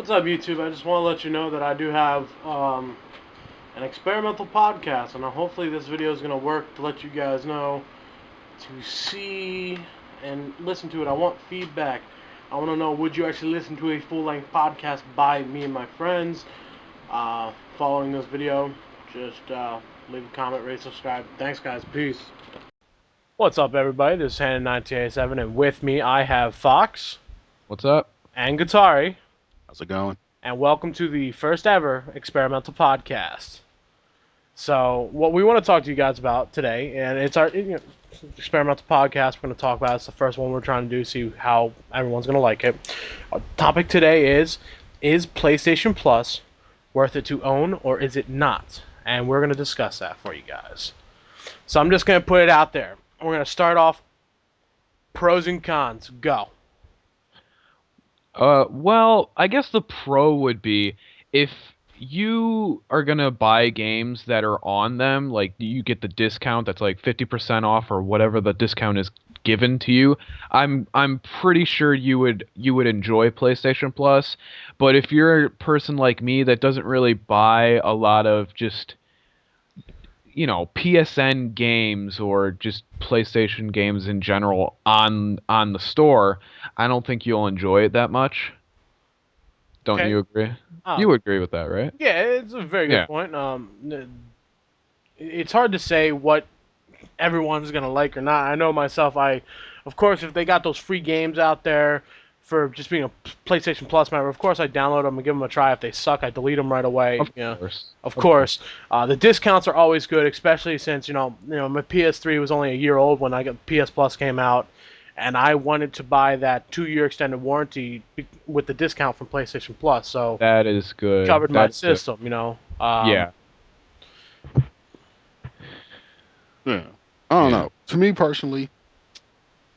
What's up, YouTube? I just want to let you know that I do have an experimental podcast, and hopefully this video is going to work to let you guys know to see and listen to it. I want feedback. I want to know, would you actually listen to a full-length podcast by me and my friends following this video? Just leave a comment, rate, subscribe. Thanks, guys. Peace. What's up, everybody? This is Hannon1987, and with me I have Fox. What's up? And Guitari. How's it going? And welcome to the first ever experimental podcast. So, what we want to talk to you guys about today, and it's our experimental podcast we're going to talk about. It's the first one we're trying to do, see how everyone's going to like it. Our topic today is PlayStation Plus worth it to own, or is it not? And we're going to discuss that for you guys. So, I'm just going to put it out there. We're going to start off pros and cons. Go. Well, I guess the pro would be if you are gonna buy games that are on them, like you get the discount that's like 50% off or whatever the discount is given to you. I'm pretty sure you would enjoy PlayStation Plus, but if you're a person like me that doesn't really buy a lot of just PSN games or just PlayStation games in general on the store, I don't think you'll enjoy it that much. Don't Okay. you agree? You agree with that, right? Yeah, it's a very good point. It's hard to say what everyone's gonna like or not. I know myself. Of course, if they got those free games out there for just being a PlayStation Plus member, of course I download them and give them a try. If they suck, I delete them right away. Of course. The discounts are always good, especially since my PS3 was only a year old when PS Plus came out, and I wanted to buy that 2-year extended warranty with the discount from PlayStation Plus. So that is good. Covered my system, yeah. Yeah. I don't know. To me personally,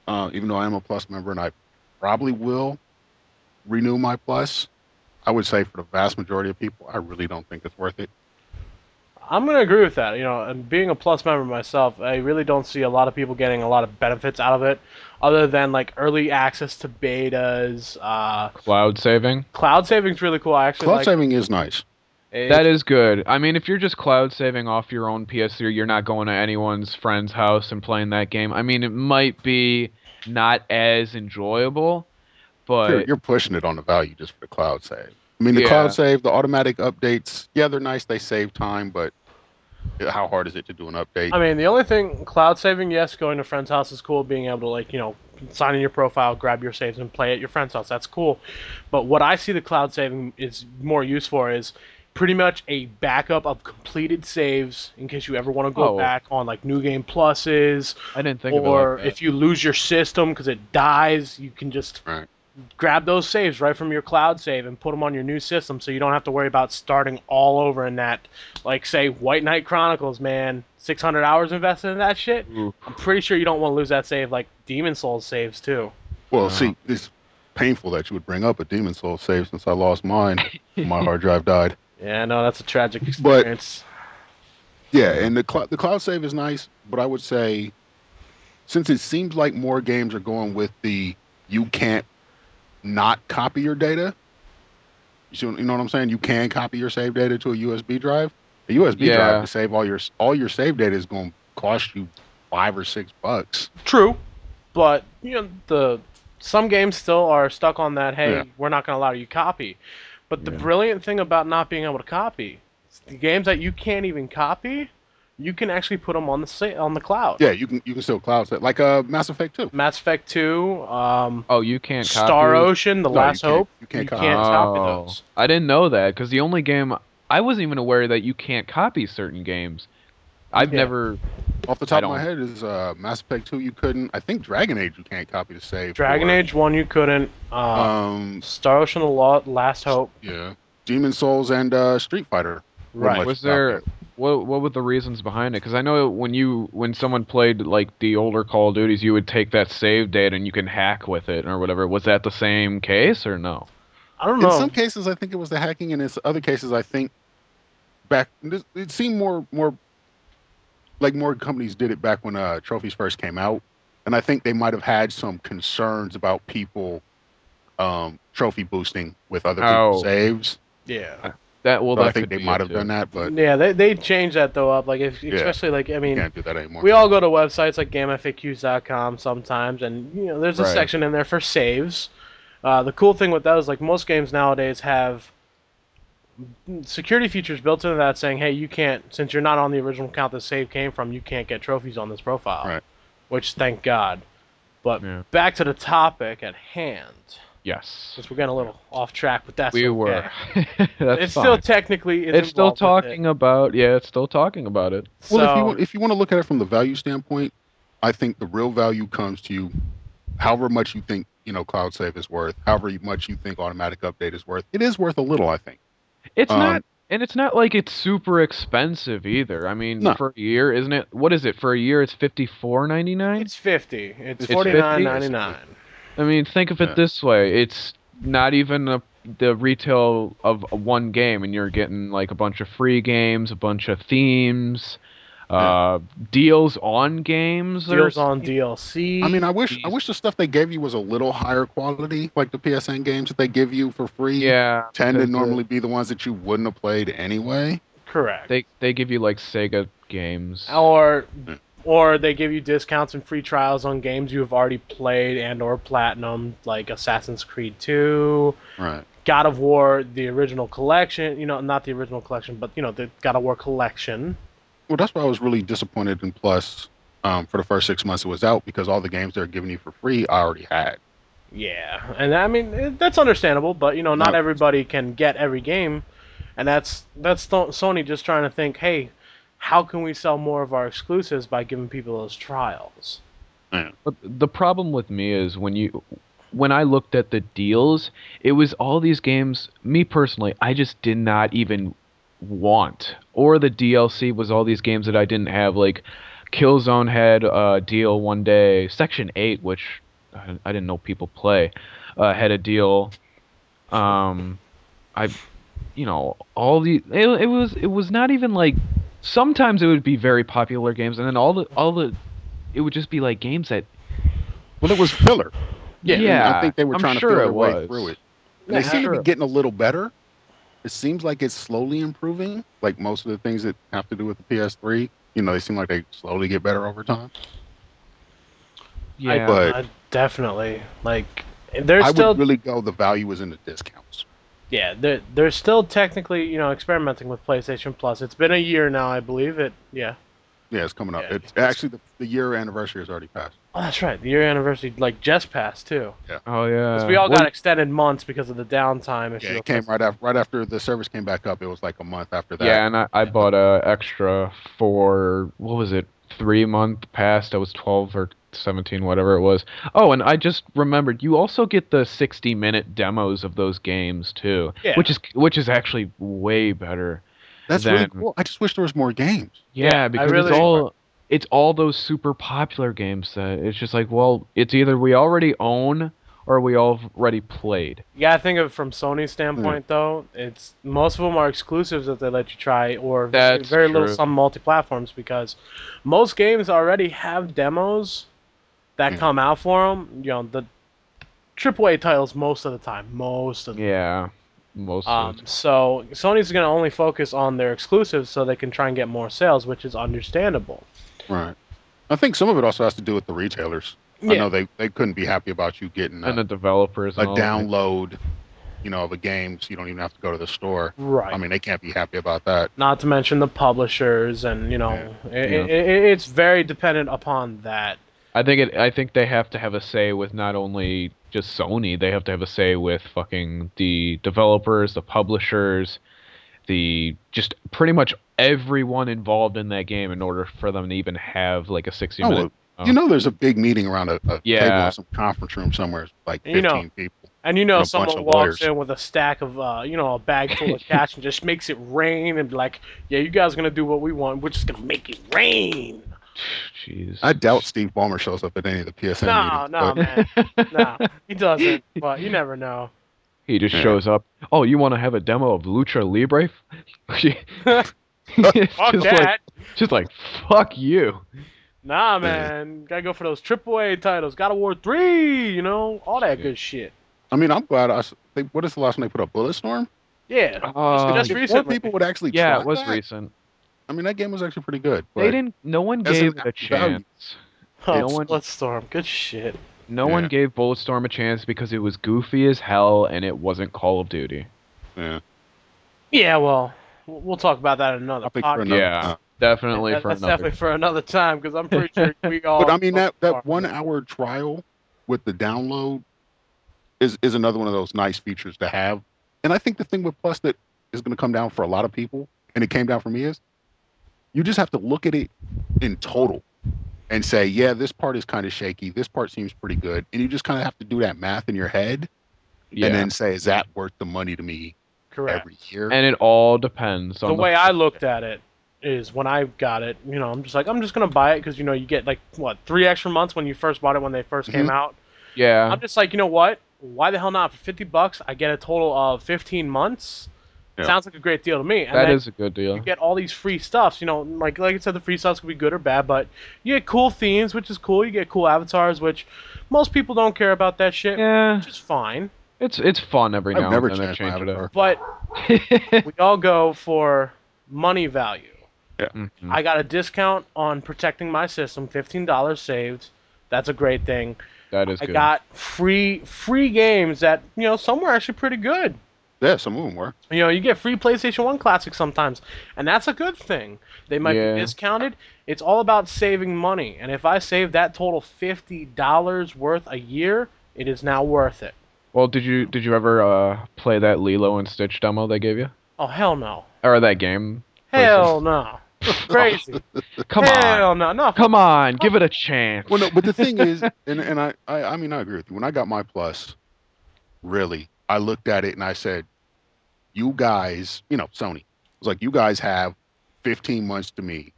even though I am a Plus member and I probably will renew my Plus, I would say for the vast majority of people, I really don't think it's worth it. I'm going to agree with that. And being a Plus member myself, I really don't see a lot of people getting a lot of benefits out of it, other than like early access to betas. Cloud saving. Cloud saving's really cool. Cloud saving is nice. That is good. I mean, if you're just cloud saving off your own PS3, you're not going to anyone's friend's house and playing that game. I mean, it might be not as enjoyable, but you're pushing it on the value just for the cloud save. I mean, the cloud save, the automatic updates, yeah, they're nice. They save time, but how hard is it to do an update? I mean, the only thing, cloud saving, yes, going to a friend's house is cool. Being able to, sign in your profile, grab your saves, and play at your friend's house, that's cool. But what I see the cloud saving is more used for is pretty much a backup of completed saves in case you ever want to go back on like New Game Pluses. I didn't think of it or like that. If you lose your system because it dies, you can just grab those saves right from your cloud save and put them on your new system, so you don't have to worry about starting all over in that. Like, say, White Knight Chronicles, man, 600 hours invested in that shit. Ooh. I'm pretty sure you don't want to lose that save, like Demon Souls saves too. Well, see, it's painful that you would bring up a Demon Souls save since I lost mine when my hard drive died. Yeah, no, that's a tragic experience. But, yeah, and the cloud save is nice, but I would say, since it seems like more games are going with the you can't not copy your data, you know what I'm saying? You can copy your save data to a USB drive. A USB drive to save all your save data is going to cost you $5 or $6. True, but some games still are stuck on that. Hey, we're not going to allow you to copy. But the brilliant thing about not being able to copy, the games that you can't even copy, you can actually put them on the cloud. Yeah, you can still cloud set, like Mass Effect 2. Mass Effect 2. You can't copy Star Ocean, The Last Hope. You can't copy those. I didn't know that, because the only game I wasn't even aware that you can't copy certain games. I've never. Off the top of my head is Mass Effect 2 you couldn't. I think Dragon Age you can't copy the save. Dragon Age 1 you couldn't. Star Ocean, The Last Hope. Yeah. Demon Souls and Street Fighter. Right. Was there what were the reasons behind it? Because I know when someone played like the older Call of Duties, you would take that save data and you can hack with it or whatever. Was that the same case or no? I don't know. In some cases, I think it was the hacking, and in other cases, I think it seemed more like more companies did it back when trophies first came out, and I think they might have had some concerns about people trophy boosting with other Oh. people's saves. Yeah. So I that think could they be might it have done too. that, but Yeah, they changed that though up. Like if Yeah. especially like I you mean, can't do that anymore. we all go to websites like GameFAQs.com sometimes, and there's a Right. section in there for saves. The cool thing with that is like most games nowadays have security features built into that saying, hey, you can't, since you're not on the original account the save came from, you can't get trophies on this profile. Right. Which thank God. But Yeah. back to the topic at hand. Yes. Since we're getting a little off track, but that's We okay. were. That's It's fine. still technically It's still involved with talking about. Yeah, it's still talking about it. Well, So if you want to look at it from the value standpoint, I think the real value comes to you, however much you think cloud save is worth, however much you think automatic update is worth. It is worth a little, I think. It's not, and it's not like it's super expensive either. I mean, No. for a year, isn't it? What is it for a year? It's $54.99. it's 50. It's It's $49.99. I mean, think of it Yeah. this way: it's not even the retail of one game, and you're getting like a bunch of free games, a bunch of themes, deals on games. Deals There's on DLC. I mean, I wish the stuff they gave you was a little higher quality, like the PSN games that they give you for free. Yeah, tend to because normally be the ones that you wouldn't have played anyway. Correct. they give you like Sega games. Or they give you discounts and free trials on games you have already played and or platinum, like Assassin's Creed 2, Right. God of War, the original collection. Not the original collection, but the God of War collection. Well, that's why I was really disappointed in Plus for the first 6 months it was out, because all the games they're giving you for free I already had. Yeah, and I mean that's understandable, but not everybody can get every game, and that's Sony just trying to think, hey, how can we sell more of our exclusives by giving people those trials? Yeah. But the problem with me is when I looked at the deals, it was all these games. Me personally, I just did not even want. Or the DLC was all these games that I didn't have. Like Killzone had a deal one day. Section 8, which I didn't know people play, had a deal. All the it was not even like. Sometimes it would be very popular games, and then all the it would just be like games that. Well, it was filler. Yeah, I think they were I'm trying to sure feel their it way was. through it. And Yeah, they seem to sure. be getting a little better. It seems like it's slowly improving. Like most of the things that have to do with the PS3, they seem like they slowly get better over time. Yeah, But definitely. Like there's I still would really go the value is in the discounts. yeah, they're still technically experimenting with PlayStation Plus. It's been a year now, I believe it. Yeah. Yeah, it's coming up. Yeah, It's actually the year anniversary has already passed. Oh, that's right. The year anniversary just passed too. oh yeah. 'Cause we all Well, got extended months because of the downtime issue. Yeah, it came right after the service came back up. It was like a month after that. yeah, and I bought a extra for what was it? 3-month pass that was 12 or 17, whatever it was. Oh, and I just remembered you also get the 60-minute demos of those games too, Yeah. which is actually way better. That's really then- cool. I just wish there was more games. Yeah, I because really- it's all those super popular games that it's just like, well, it's either we already own or we already played. You gotta think of it from Sony's standpoint, though. It's most of them are exclusives that they let you try, or That's very little true. some multi-platforms, because most games already have demos that come out for them. The AAA titles most of the time, Yeah, most of it. So Sony's gonna only focus on their exclusives so they can try and get more sales, which is understandable. Right. I think some of it also has to do with the retailers. I know they couldn't be happy about you getting And the developers a and all that. download, of a game, so you don't even have to go to the store. Right. I mean, they can't be happy about that. Not to mention the publishers, and it's very dependent upon that. I think they have to have a say with not only just Sony, they have to have a say with fucking the developers, the publishers, just pretty much everyone involved in that game in order for them to even have like a 60-minute. There's a big meeting around a table in some conference room somewhere, like 15 people. And a bunch someone of walks lawyers. in with a stack of, a bag full of cash and just makes it rain and be like, yeah, you guys are going to do what we want. We're just going to make it rain. Jeez. I doubt Steve Ballmer shows up at any of the PSN meetings. No, man. No, he doesn't. But you never know. He just shows up. Oh, you want to have a demo of Lucha Libre? It's Fuck just that. just like fuck you. Nah, man. Gotta go for those AAA titles. God of War 3, all that good shit. I mean, I'm glad. What is the last one they put up? Bulletstorm. Yeah, just If more recently. people would actually Yeah, try it was that, recent. I mean, that game was actually pretty good. They But didn't. No one as an gave it a value, chance. Oh, No one. Bloodstorm, good shit. No Yeah. one gave Bulletstorm a chance because it was goofy as hell and it wasn't Call of Duty. yeah, Yeah, well, we'll talk about that in another topic for podcast. another Yeah, time. definitely for That's another. definitely for another time because I'm pretty sure we all. But I mean, that are. 1 hour trial with the download is another one of those nice features to have. And I think the thing with Plus that is going to come down for a lot of people, and it came down for me, is you just have to look at it in total and say, yeah, this part is kind of shaky. This part seems pretty good. And you just kind of have to do that math in your head Yeah. and then say, is that worth the money to me Correct. every year? And it all depends on The way I looked at it is when I got it, I'm just like, I'm just gonna buy it because you get like what 3 extra months when you first bought it when they first came out. Yeah. I'm just like, you know what? Why the hell not? For $50, I get a total of 15 months. Yeah. Sounds like a great deal to me. And That then is a good deal. you get all these free stuffs. Like I said, the free stuffs could be good or bad, but you get cool themes, which is cool. You get cool avatars, which most people don't care about that shit, Yeah. which is fine. It's fun every I've now never and then to changed my change it up. But we all go for money value. Mhm. I got a discount on protecting my system, $15 saved. That's a great thing. That is I good. got free games that some were actually pretty good. Yeah, some of them were. You get free PlayStation 1 classics sometimes, and that's a good thing. They might Yeah. be discounted. It's all about saving money, and if I save that total $50 worth a year, it is now worth it. Well, did you ever play that Lilo and Stitch demo they gave you, Oh hell no, or that game? hell no, crazy. Come on, Hell no, come on, give it a chance. Well, no, but the thing is, and I mean, I agree with you. When I got my Plus, really, I looked at it and I said, you guys, Sony was like, you guys have 15 months to me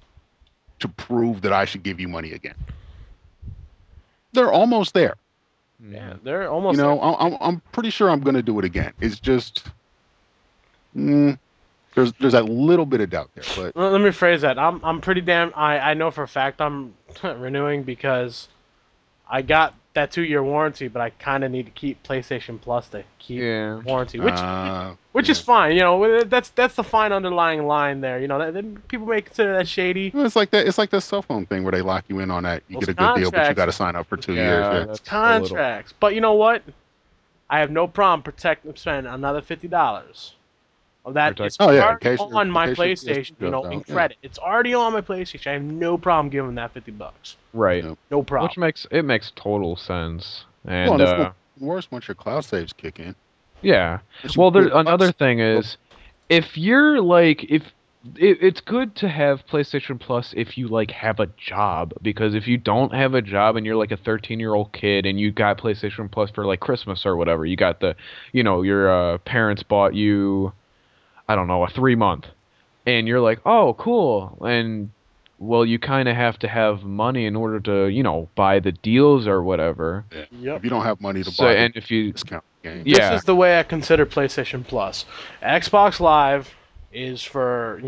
to prove that I should give you money again. They're almost there. Yeah, they're almost. I'm pretty sure I'm going to do it again. It's just, there's that little bit of doubt there. But Let me phrase that. I'm pretty damn. I know for a fact I'm renewing because I got that 2-year warranty, but I kind of need to keep PlayStation Plus to keep warranty, which is fine. That's the fine underlying line there. People may consider that shady. it's like that. It's like the cell phone thing where they lock you in on that. You Those get a good deal, but you contracts- got to sign up for 2 Yeah, years. Yeah. that's Contracts, but you know what? I have no problem spending another $50 of that. Protect- It's Oh, yeah, already in case on my your PlayStation, PS2 goes in down, yeah. credit. It's already on my PlayStation. I have no problem giving that $50. Right. Yeah. No problem. Which makes total sense. And Well, and it's worse once your cloud saves kick in. yeah. Once you Well, quit another Plus- thing is, if you're like, it's good to have PlayStation Plus if you like have a job, because if you don't have a job and you're like a 13-year-old kid and you got PlayStation Plus for like Christmas or whatever, you got your parents bought you, I don't know, a 3-month, and you're like, oh, cool, and well, you kind of have to have money in order to buy the deals or whatever. Yeah. Yep. If you don't have money to So buy and if you discount game, yeah. This is the way I consider PlayStation Plus. Xbox Live is for,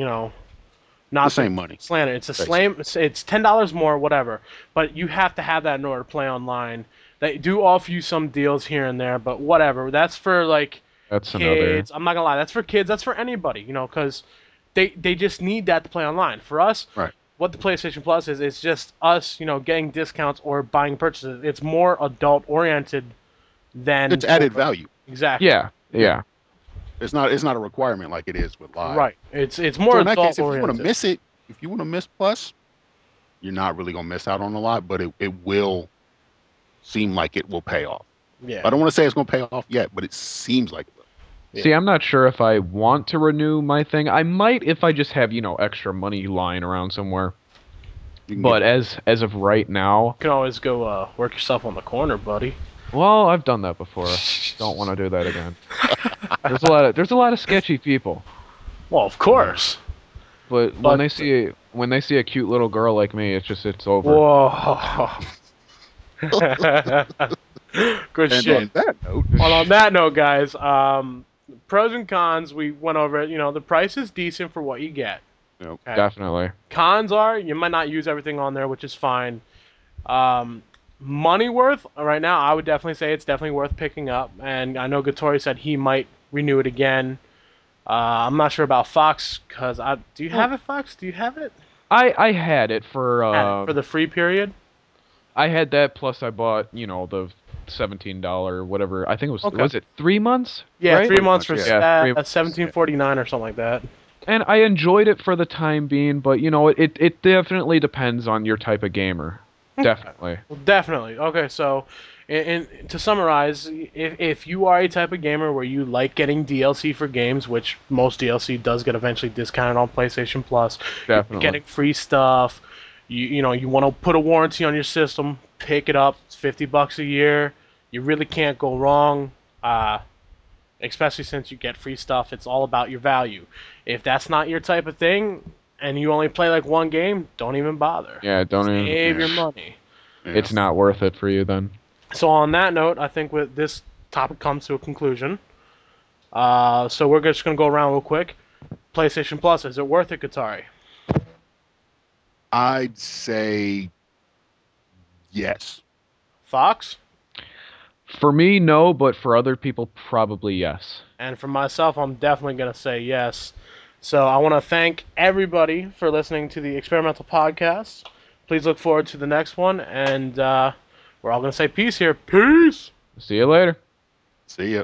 not the same money. slander. It's a Basically. slam. It's $10 more, whatever. But you have to have that in order to play online. They do offer you some deals here and there, but whatever. That's for like That's another. kids. I'm not gonna lie. That's for kids. That's for anybody. Because they just need that to play online. For us, Right. what the PlayStation Plus is, it's just us, getting discounts or buying purchases. It's more adult oriented than It's added value. Exactly. Yeah. It's not a requirement like it is with Live. Right. It's more So in that adult case, if you want oriented. to miss it, if you want to miss Plus, you're not really gonna miss out on a lot, but it will seem like it will pay off. Yeah. I don't want to say it's gonna pay off yet, but it seems like it will. Yeah. See, I'm not sure if I want to renew my thing. I might if I just have, extra money lying around somewhere. You can But get- as of right now, You can always go work yourself on the corner, buddy. well, I've done that before. Don't want to do that again. There's a lot of sketchy people. Well, of course. But But- when they see a cute little girl like me, it's over. Whoa. Good and shit. on that note, Well, on that note, guys, pros and cons, we went over it. The price is decent for what you get. Yep. Okay. Definitely. Cons are you might not use everything on there, which is fine. money worth right now, I would definitely say it's definitely worth picking up. And I know Gattori said he might renew it again. I'm not sure about Fox because do you have it, Fox? Do you have it? I had it for For the free period. I had that plus I bought the $17 whatever. I think it was Okay. was it 3 months? Yeah, right? 3 months for Yeah, 3 months. $17.49 or something like that. And I enjoyed it for the time being, but it definitely depends on your type of gamer. Definitely. Well, definitely. Okay, so to summarize, if you are a type of gamer where you like getting DLC for games, which most DLC does get eventually discounted on PlayStation Plus, Definitely. getting free stuff, you want to put a warranty on your system, pick it up. It's $50 a year. You really can't go wrong. Especially since you get free stuff, it's all about your value. If that's not your type of thing, and you only play like one game, don't even bother. Yeah, don't even. Save your money. Yeah. It's not worth it for you then. So on that note, I think with this topic comes to a conclusion. So we're just gonna go around real quick. PlayStation Plus, is it worth it, Gatari? I'd say yes. Fox? For me, no, but for other people, probably yes. And for myself, I'm definitely gonna say yes. So I want to thank everybody for listening to the Experimental Podcast. Please look forward to the next one, and we're all gonna say peace here. Peace. See you later. See ya.